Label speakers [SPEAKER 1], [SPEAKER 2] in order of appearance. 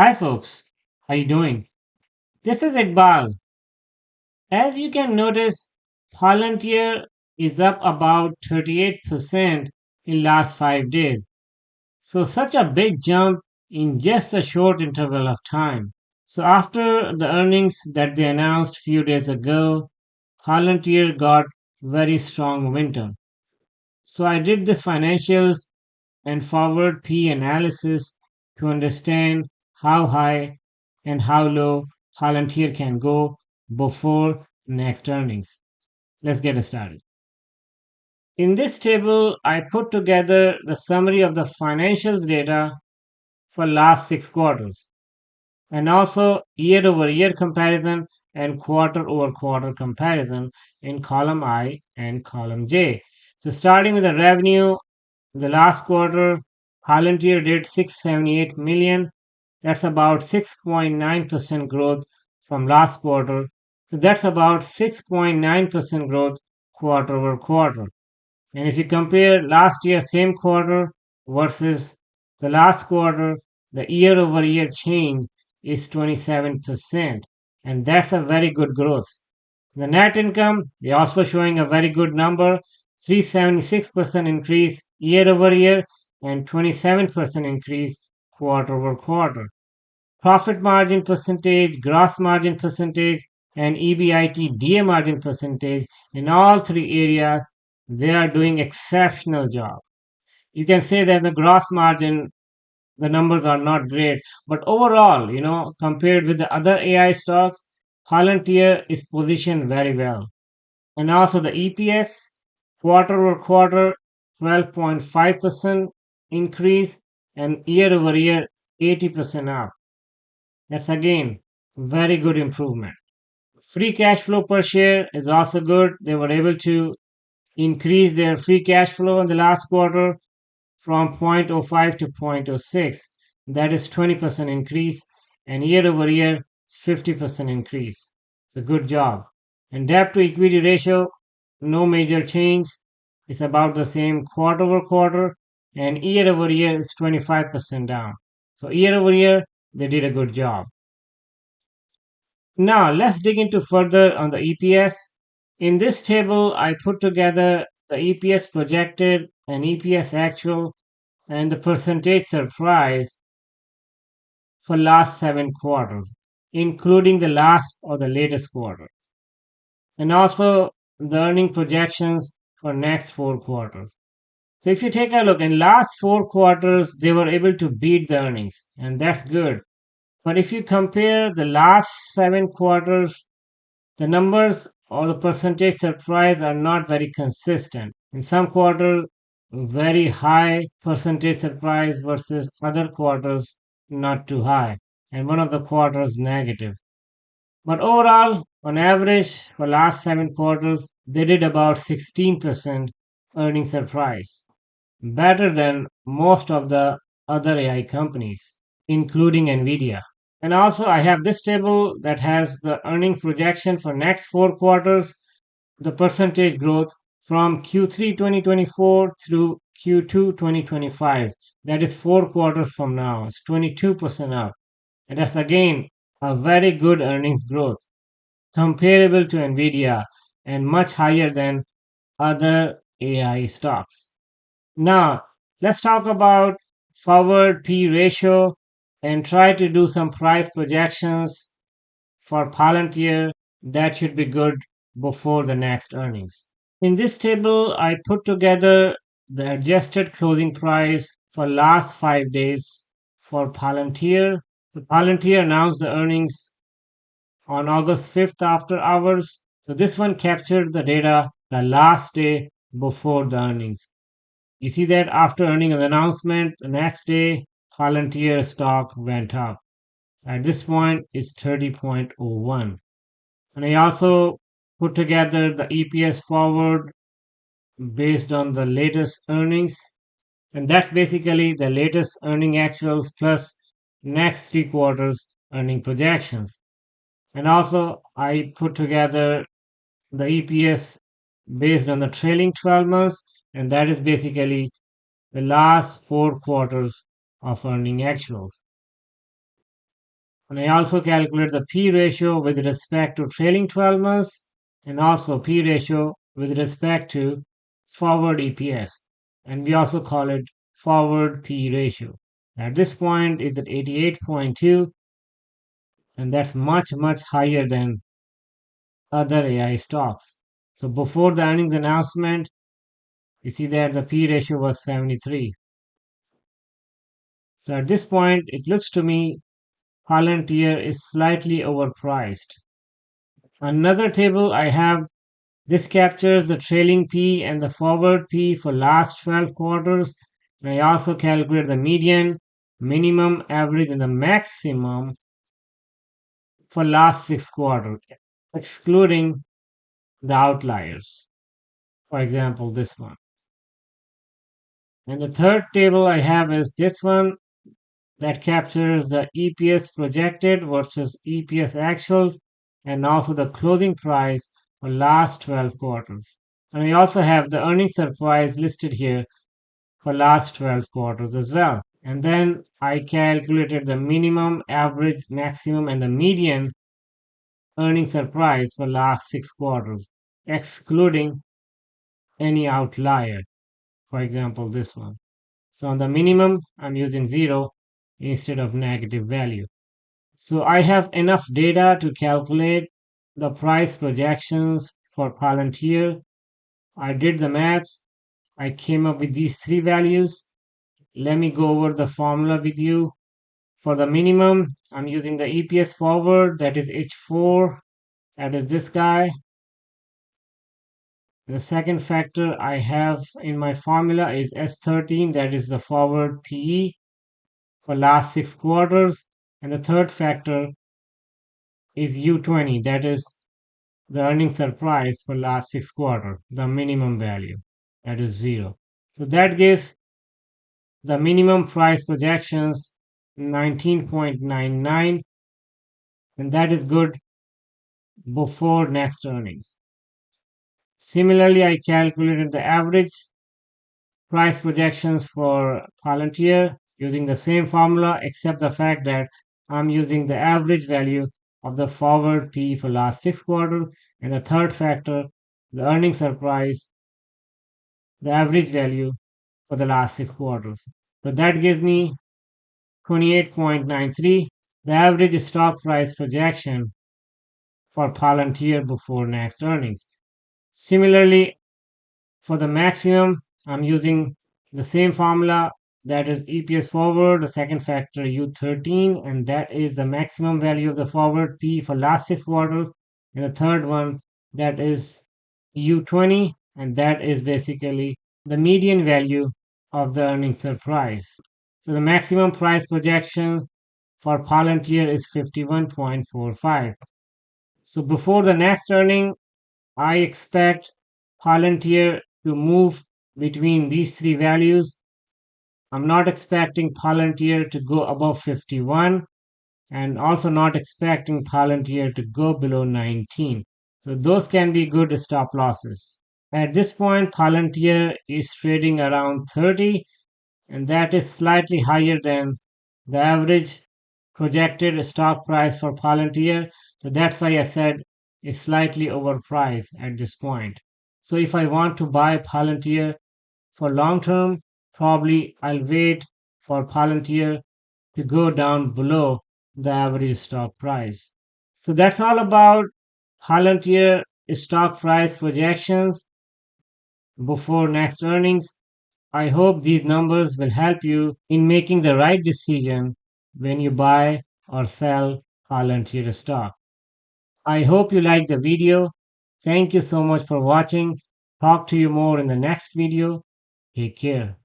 [SPEAKER 1] Hi folks, how you doing? This is Iqbal. As you can notice, Palantir is up about 38% in last 5 days. So such a big jump in just a short interval of time. So after the earnings that they announced few days ago, Palantir got very strong momentum. So I did this financials and forward P analysis to understand how high and how low Palantir can go before next earnings. Let's get started. In this table, I put together the summary of the financials data for last 6 quarters and also year over year comparison and quarter over quarter comparison in column I and column J. So starting with the revenue, the last quarter, Palantir did 678 million. That's about 6.9% growth from last quarter. So that's about 6.9% growth quarter over quarter. And if you compare last year same quarter versus the last quarter, the year over year change is 27%. And that's a very good growth. The net income, they're also showing a very good number, 376% increase year over year and 27% increase quarter over quarter. Profit margin percentage, gross margin percentage, and EBITDA margin percentage in all three areas, they are doing exceptional job. You can say that the gross margin, the numbers are not great, but overall, compared with the other AI stocks, Palantir is positioned very well. And also the EPS, quarter over quarter, 12.5% increase, and year over year, 80% up. That's again very good improvement. Free cash flow per share is also good. They were able to increase their free cash flow in the last quarter from 0.05 to 0.06. That is 20% increase, and year over year, it's 50% increase. It's a good job. And debt to equity ratio, no major change. It's about the same quarter over quarter, and year over year is 25% down. So year over year, they did a good job. Now let's dig into further on the EPS. In this table, I put together the EPS projected and EPS actual and the percentage surprise for last 7 quarters, including the last or the latest quarter, and also the earning projections for next 4 quarters. So if you take a look in last 4 quarters, they were able to beat the earnings, and that's good. But if you compare the last 7 quarters, the numbers or the percentage surprise are not very consistent. In some quarters, very high percentage surprise versus other quarters not too high, and one of the quarters negative. But overall, on average, for last 7 quarters, they did about 16% earning surprise, better than most of the other AI companies, including Nvidia. And also, I have this table that has the earnings projection for next 4 quarters, the percentage growth from Q3 2024 through Q2 2025. That is 4 quarters from now. It's 22% up. And that's again a very good earnings growth, comparable to Nvidia and much higher than other AI stocks. Now, let's talk about forward P ratio and try to do some price projections for Palantir that should be good before the next earnings. In this table, I put together the adjusted closing price for last 5 days for Palantir. So Palantir announced the earnings on August 5th after hours. So this one captured the data the last day before the earnings. You see that after earning an announcement, the next day, Palantir stock went up. At this point, it's 30.01. And I also put together the EPS forward based on the latest earnings. And that's basically the latest earning actuals plus next 3 quarters earning projections. And also, I put together the EPS based on the trailing 12 months, and that is basically the last 4 quarters of earning actuals. And I also calculate the P ratio with respect to trailing 12 months and also P ratio with respect to forward EPS. And we also call it forward P ratio. At this point, it's at 88.2, and that's much, much higher than other AI stocks. So before the earnings announcement, you see that the P ratio was 73. So at this point, it looks to me Palantir is slightly overpriced. Another table I have, this captures the trailing P and the forward P for last 12 quarters. And I also calculate the median, minimum, average, and the maximum for last 6 quarters, excluding the outliers. For example, this one. And the third table I have is this one that captures the EPS projected versus EPS actuals and also the closing price for last 12 quarters. And we also have the earnings surprise listed here for last 12 quarters as well. And then I calculated the minimum, average, maximum, and the median earnings surprise for last 6 quarters, excluding any outlier. For example, this one. So on the minimum, I'm using 0 instead of negative value. So I have enough data to calculate the price projections for Palantir. I did the math. I came up with these three values. Let me go over the formula with you. For the minimum, I'm using the EPS forward, that is H4, that is this guy. The second factor I have in my formula is S13, that is the forward PE for last 6 quarters. And the third factor is U20, that is the earnings surprise for last 6 quarters, the minimum value, that is 0. So that gives the minimum price projections 19.99, and that is good before next earnings. Similarly, I calculated the average price projections for Palantir using the same formula, except the fact that I'm using the average value of the forward P for last 6 quarters, and the third factor, the earnings surprise, the average value for the last 6 quarters. So that gives me 28.93, the average stock price projection for Palantir before next earnings. Similarly, for the maximum, I'm using the same formula, that is EPS forward, the second factor U13, and that is the maximum value of the forward P for last 6 quarters, and the third one, that is U20, and that is basically the median value of the earnings surprise. So the maximum price projection for Palantir is 51.45. So before the next earning, I expect Palantir to move between these three values. I'm not expecting Palantir to go above 51 and also not expecting Palantir to go below 19. So those can be good stop losses. At this point, Palantir is trading around 30, and that is slightly higher than the average projected stock price for Palantir. So that's why I said it's slightly overpriced at this point. So if I want to buy Palantir for long term, probably I'll wait for Palantir to go down below the average stock price. So that's all about Palantir stock price projections before next earnings. I hope these numbers will help you in making the right decision when you buy or sell Palantir stock. I hope you liked the video. Thank you so much for watching. Talk to you more in the next video. Take care.